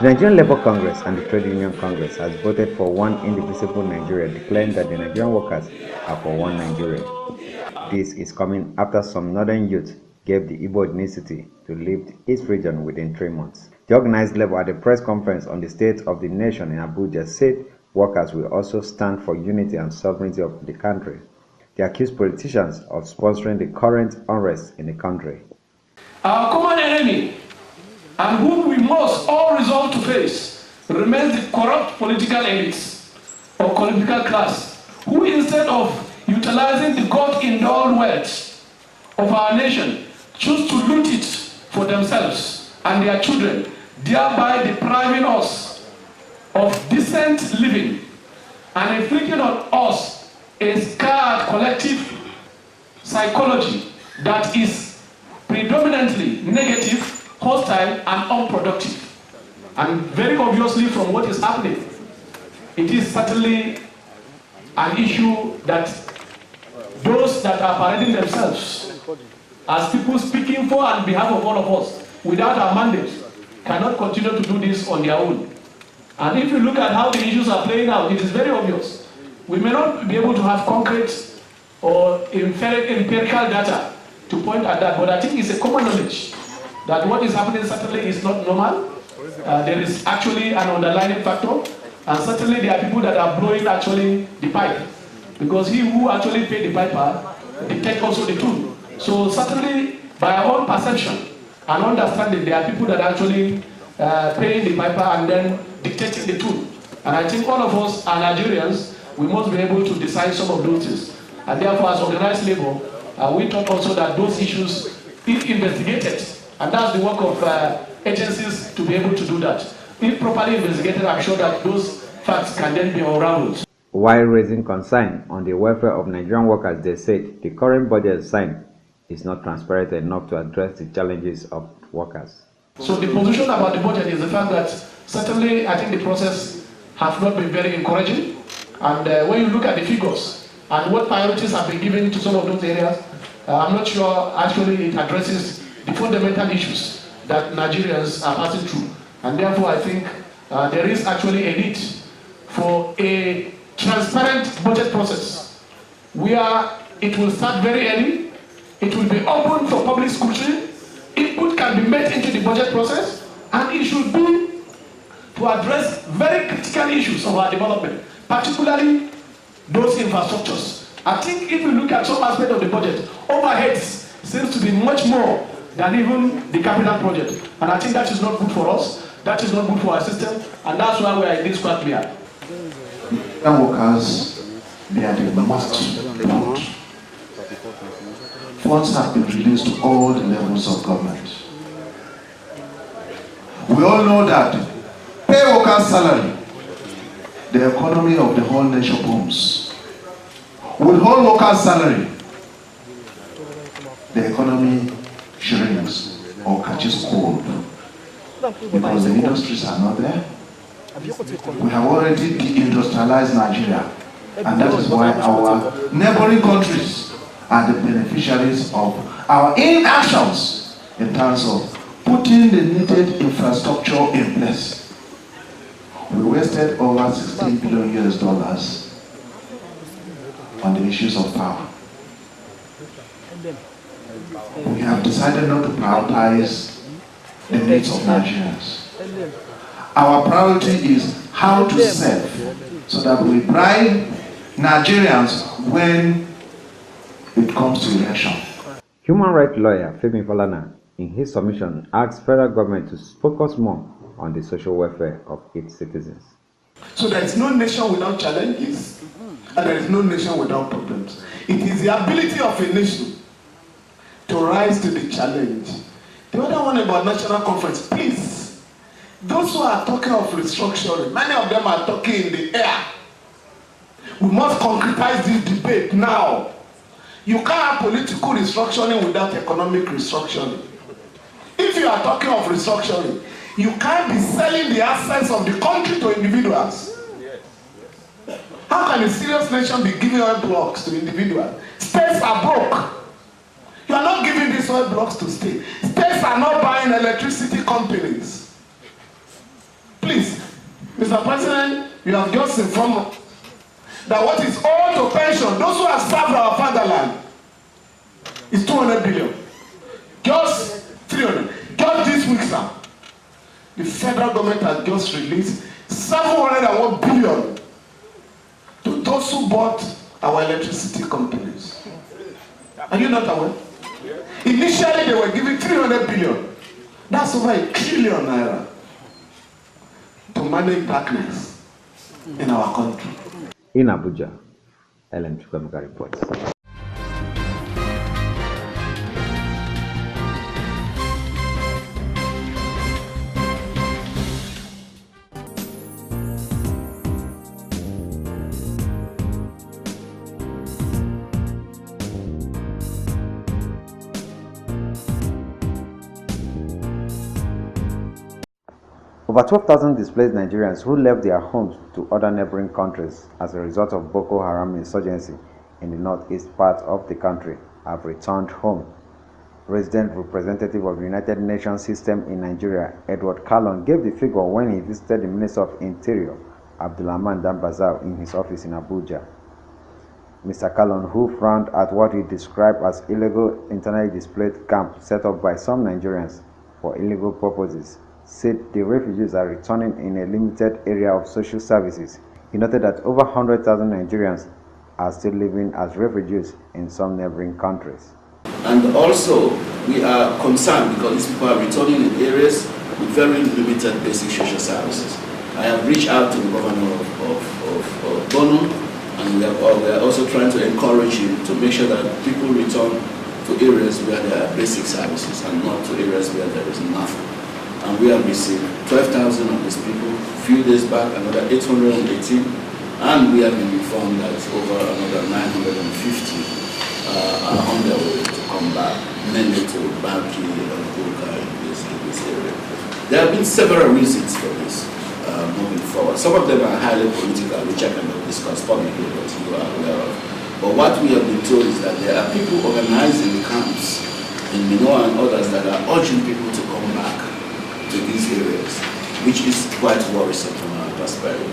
The Nigerian Labour Congress and the Trade Union Congress has voted for one indivisible Nigeria, declaring that the Nigerian workers are for one Nigeria. This is coming after some northern youth gave the Igbo ethnicity to leave the East region within 3 months. The organized labor at a press conference on the state of the nation in Abuja said workers will also stand for unity and sovereignty of the country. They accused politicians of sponsoring the current unrest in the country. Our common enemy, and whom we must all resolve to face, remains the corrupt political elites or political class, who instead of utilizing the God-endowed wealth of our nation, choose to loot it for themselves and their children, thereby depriving us of decent living and inflicting on us a scarred collective psychology that is predominantly negative, hostile and unproductive. And very obviously from what is happening, it is certainly an issue that those that are parading themselves as people speaking for and behalf of all of us without our mandate cannot continue to do this on their own. And if you look at how the issues are playing out, it is very obvious. We may not be able to have concrete or empirical data to point at that, but I think it's a common knowledge that what is happening certainly is not normal. There is actually an underlying factor, and certainly there are people that are blowing actually the pipe, because he who actually paid the piper dictates also the tune. So certainly by our own perception and understanding, there are people that are actually paying the piper and then dictating the tune. And I think all of us are Nigerians, we must be able to decide some of those things. And therefore, as organized labor, we thought also that those issues, if investigated, and that's the work of agencies to be able to do that. If properly investigated, I'm sure that those facts can then be unraveled. While raising concern on the welfare of Nigerian workers, they said the current budget signed is not transparent enough to address the challenges of workers. So the position about the budget is the fact that certainly I think the process has not been very encouraging. And when you look at the figures and what priorities have been given to some of those areas, I'm not sure actually it addresses the fundamental issues that Nigerians are passing through. And therefore I think there is actually a need for a transparent budget process where it will start very early, it will be open for public scrutiny, input can be made into the budget process, and it should be to address very critical issues of our development, particularly those infrastructures. I think if you look at some aspect of the budget, overheads seems to be much more than even the capital project. And I think that is not good for us, that is not good for our system, and that's why we are in this quite clear. Workers, they are the most important. Funds have been released to all the levels of government. We all know that pay workers' salary, the economy of the whole nation booms. With whole workers' salary, the economy shrinks or catches cold because the industries are not there. We have already deindustrialized Nigeria, and that is why our neighboring countries are the beneficiaries of our inactions in terms of putting the needed infrastructure in place. We wasted over $16 billion on the issues of power. We have decided not to prioritize the needs of Nigerians. Our priority is how to serve so that we bribe Nigerians when it comes to election. Human rights lawyer Femi Falana, in his submission, asked federal government to focus more on the social welfare of its citizens. So there is no nation without challenges, and there is no nation without problems. It is the ability of a nation to rise to the challenge. The other one about national conference, please. Those who are talking of restructuring, many of them are talking in the air. We must concretize this debate now. You can't have political restructuring without economic restructuring. If you are talking of restructuring, you can't be selling the assets of the country to individuals. How can a serious nation be giving oil blocks to individuals? States are broke. You are not giving these oil blocks to states. States are not buying electricity companies. Please, Mr. President, you have just informed us that what is owed to pension, those who have served our fatherland, is 200 billion. Just 300. Just this week, sir, the federal government has just released 701 billion to those who bought our electricity companies. Are you not aware? Initially, they were giving 300 billion. That's over 1 trillion naira to manage darkness in our country. In Abuja, Ellen Chukwemeka reports. Over 12,000 displaced Nigerians who left their homes to other neighboring countries as a result of Boko Haram insurgency in the northeast part of the country have returned home. Resident representative of the United Nations system in Nigeria, Edward Callon, gave the figure when he visited the Minister of Interior, Abdulrahman Dambazao, in his office in Abuja. Mr. Callon, who frowned at what he described as illegal internally displaced camp set up by some Nigerians for illegal purposes, said the refugees are returning in a limited area of social services. He noted that over 100,000 Nigerians are still living as refugees in some neighboring countries. And also, we are concerned because these people are returning in areas with very limited basic social services. I have reached out to the governor of Bono, and we are also trying to encourage him to make sure that people return to areas where there are basic services and not to areas where there is nothing. And we have received 12,000 of these people. A few days back, another 818, and we have been informed that over another 950 are on their way to come back, mainly to Banki and Bulga in this area. There have been several reasons for this moving forward. Some of them are highly political, which I cannot discuss publicly, but you are aware of. But what we have been told is that there are people organizing camps in Minoa and others that are urging people to come back to these areas, which is quite worrisome from our perspective.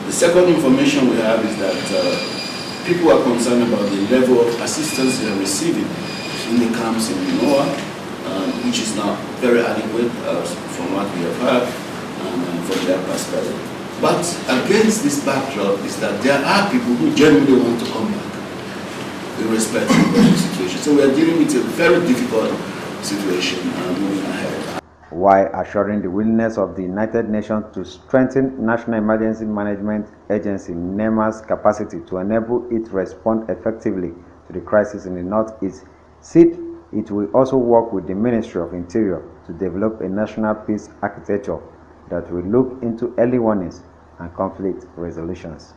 The second information we have is that people are concerned about the level of assistance they are receiving in the camps in Minoa, which is not very adequate from what we have heard from their perspective. But against this backdrop is that there are people who genuinely want to come back, irrespective of the situation. So we are dealing with a very difficult situation moving ahead. While assuring the willingness of the United Nations to strengthen National Emergency Management Agency NEMA's capacity to enable it to respond effectively to the crisis in the Northeast, said it will also work with the Ministry of Interior to develop a national peace architecture that will look into early warnings and conflict resolutions.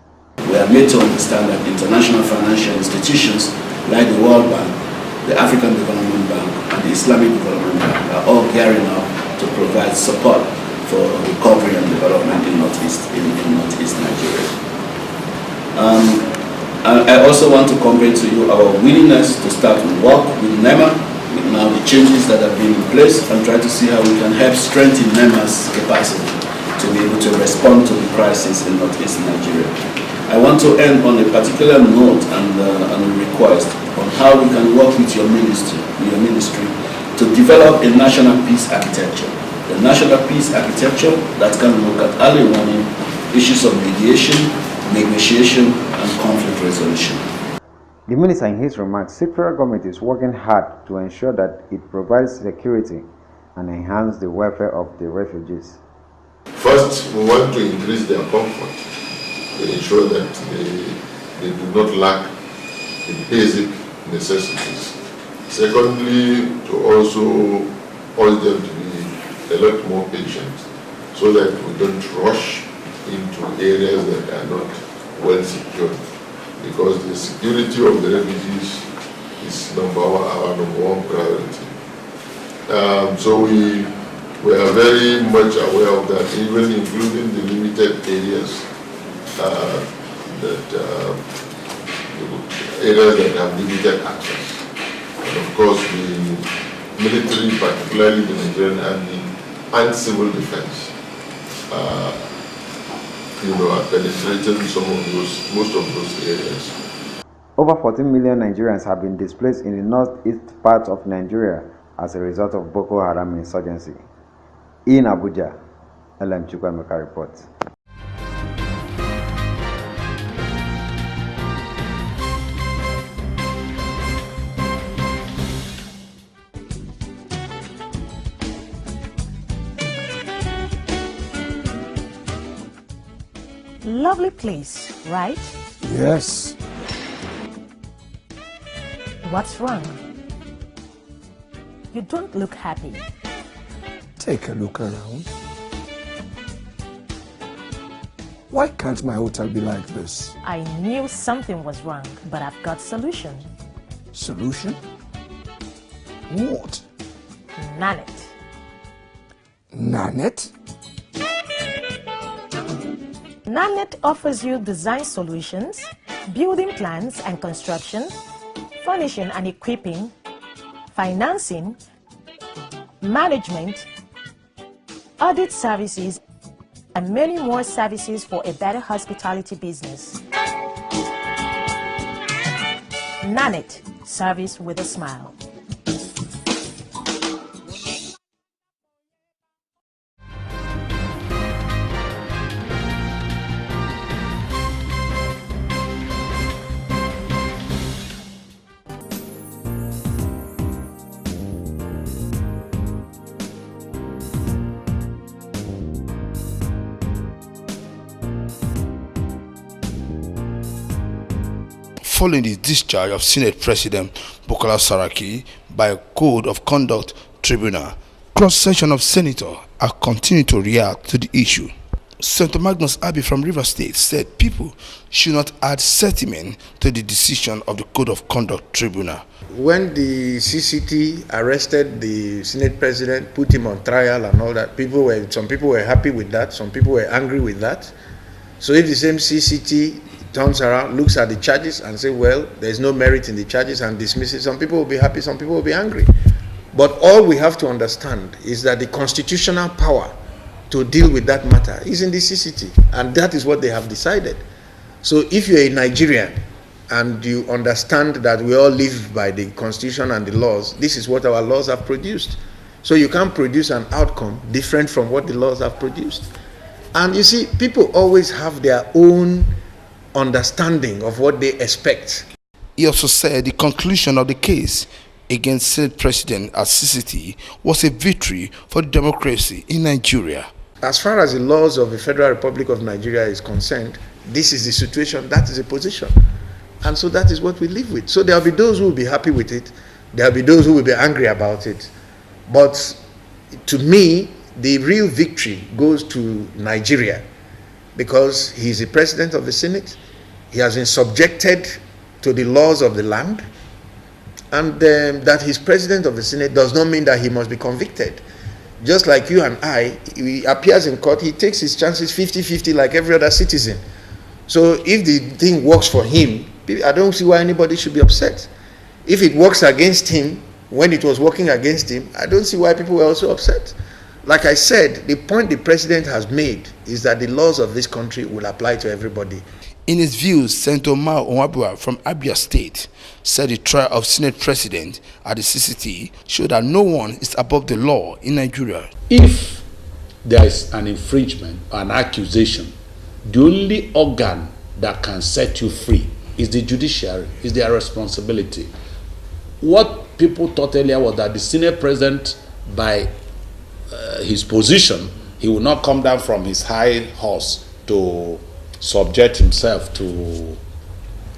We are made to understand that international financial institutions like the World Bank, the African Development Bank, and the Islamic Development Bank are all gearing up to provide support for recovery and development in Northeast Nigeria. I also want to convey to you our willingness to start to work with NEMA, with now the changes that have been in place, and try to see how we can help strengthen NEMA's capacity to be able to respond to the crisis in Northeast Nigeria. I want to end on a particular note and a request on how we can work with your ministry to develop a national peace architecture. A national peace architecture that can look at early warning, issues of mediation, negotiation, and conflict resolution. The minister, in his remarks, said federal government is working hard to ensure that it provides security and enhance the welfare of the refugees. First, we want to increase their comfort, to ensure that they do not lack the basic necessities. Secondly, to also urge them to be a lot more patient so that we don't rush into areas that are not well secured, because the security of the refugees is our number one priority. So we are very much aware of that, even including the limited areas that areas that have limited access. And of course, the military, particularly the Nigerian Army and civil defense, are penetrating most of those areas. Over 14 million Nigerians have been displaced in the northeast part of Nigeria as a result of Boko Haram insurgency. In Abuja, LM Chukwemeka reports. Lovely place, right? Yes. What's wrong? You don't look happy. Take a look around. Why can't my hotel be like this? I knew something was wrong, but I've got solution. Solution? What? Nanet. Nanet? Nanet offers you design solutions, building plans and construction, furnishing and equipping, financing, management, audit services, and many more services for a better hospitality business. Nanet, service with a smile. Following the discharge of Senate President Bukola Saraki by a Code of Conduct Tribunal, cross-section of senators are continuing to react to the issue. Senator Magnus Abi from Rivers State said people should not add sentiment to the decision of the Code of Conduct Tribunal. When the CCT arrested the Senate President, put him on trial and all that, some people were happy with that, some people were angry with that. So if the same CCT turns around, looks at the charges and say, well, there's no merit in the charges and dismisses, some people will be happy, some people will be angry. But all we have to understand is that the constitutional power to deal with that matter is in the CCT, and that is what they have decided. So if you're a Nigerian and you understand that we all live by the constitution and the laws, this is what our laws have produced. So you can't produce an outcome different from what the laws have produced. And you see, people always have their own understanding of what they expect. He also said the conclusion of the case against Senate President at CCT was a victory for democracy in Nigeria. As far as the laws of the Federal Republic of Nigeria is concerned, this is the situation, that is the position. And so that is what we live with. So there will be those who will be happy with it, there will be those who will be angry about it. But to me, the real victory goes to Nigeria, because he is the president of the Senate, he has been subjected to the laws of the land, and that he's president of the Senate does not mean that he must be convicted. Just like you and I, he appears in court, he takes his chances 50-50 like every other citizen. So if the thing works for him, I don't see why anybody should be upset. If it works against him, when it was working against him, I don't see why people were also upset. Like I said, the point the president has made is that the laws of this country will apply to everybody. In his views, Senator Mao Onwabua from Abia State said the trial of Senate President at the CCT showed that no one is above the law in Nigeria. If there is an infringement or an accusation, the only organ that can set you free is the judiciary, is their responsibility. What people thought earlier was that the Senate President, by his position, he will not come down from his high horse to subject himself to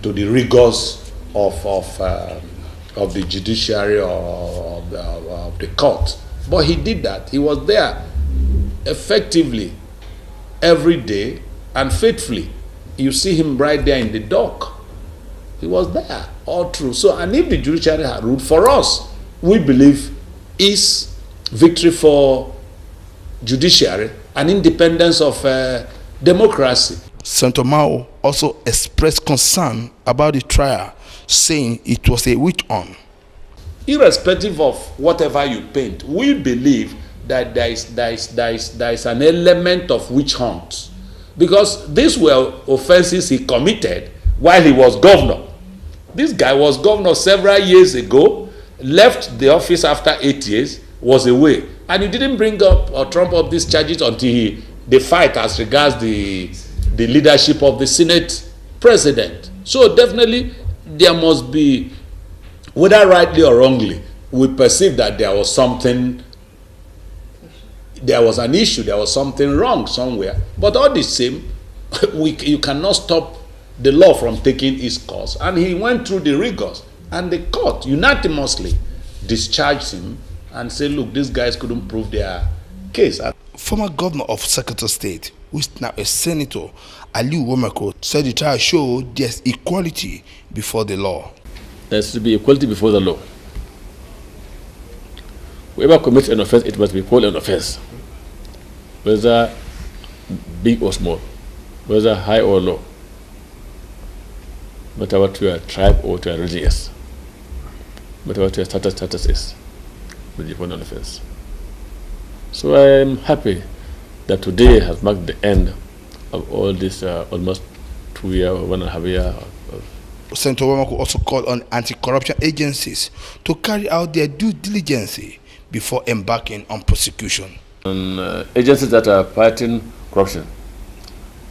the rigors of the judiciary or of the court. But he did that. He was there effectively every day and faithfully. You see him right there in the dock. He was there all through. So, and if the judiciary had ruled for us, we believe is victory for judiciary and independence of democracy. Senator Mao also expressed concern about the trial, saying it was a witch hunt. Irrespective of whatever you paint, we believe that there is an element of witch hunt, because these were offenses he committed while he was governor. This guy was governor several years ago, left the office after 8 years, was away, and he didn't bring up or trump up these charges until the fight as regards the leadership of the Senate president. So definitely there must be, whether rightly or wrongly, we perceive that there was something, there was an issue, there was something wrong somewhere. But all the same, you cannot stop the law from taking its course. And he went through the rigors, and the court unanimously discharged him and said, look, these guys couldn't prove their case. Former governor of Sokoto State, who is now a senator, Aliu Womako, said the trial showed there's equality before the law. There should be equality before the law. Whoever commits an offense, it must be called an offense, whether big or small, whether high or low, no matter what your tribe or your religion is, no matter what your status is, will be an offense. So I am happy that today has marked the end of all this almost 2 year or 1.5 year. Senator Womako also called on anti-corruption agencies to carry out their due diligence before embarking on prosecution. Agencies that are fighting corruption,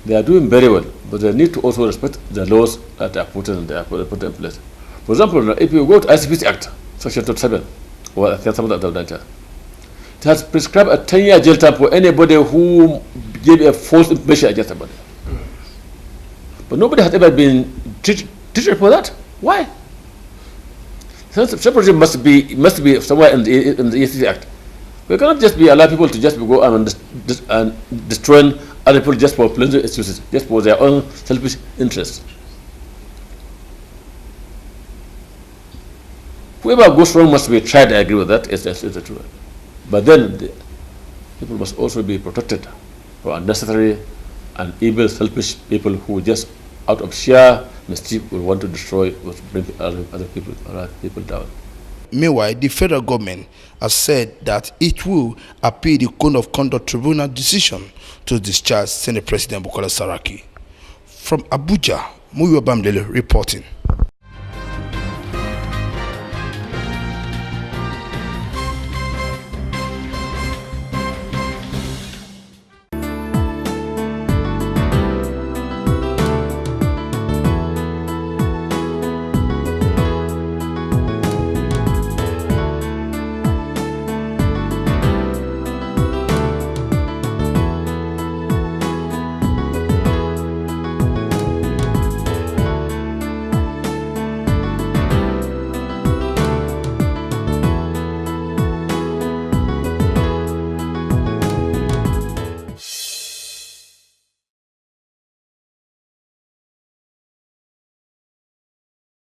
they are doing very well, but they need to also respect the laws that are put in place. For example, if you go to ICPC Act, Section 27, or I think some of that, it has prescribed a 10-year jail term for anybody who gave a false information against somebody. But nobody has ever been treated for that. Why? Separation must be somewhere in the ECC Act. We cannot just allow people to just go and destroying other people just for pleasure excuses, just for their own selfish interests. Whoever goes wrong must be tried. I agree with that. It's the truth. But then people must also be protected from unnecessary and evil, selfish people who just out of sheer mischief will want to destroy, bring other people down. Meanwhile, the federal government has said that it will appeal the Code of Conduct Tribunal decision to discharge Senate President Bukola Saraki. From Abuja, Muyo Bamdele reporting.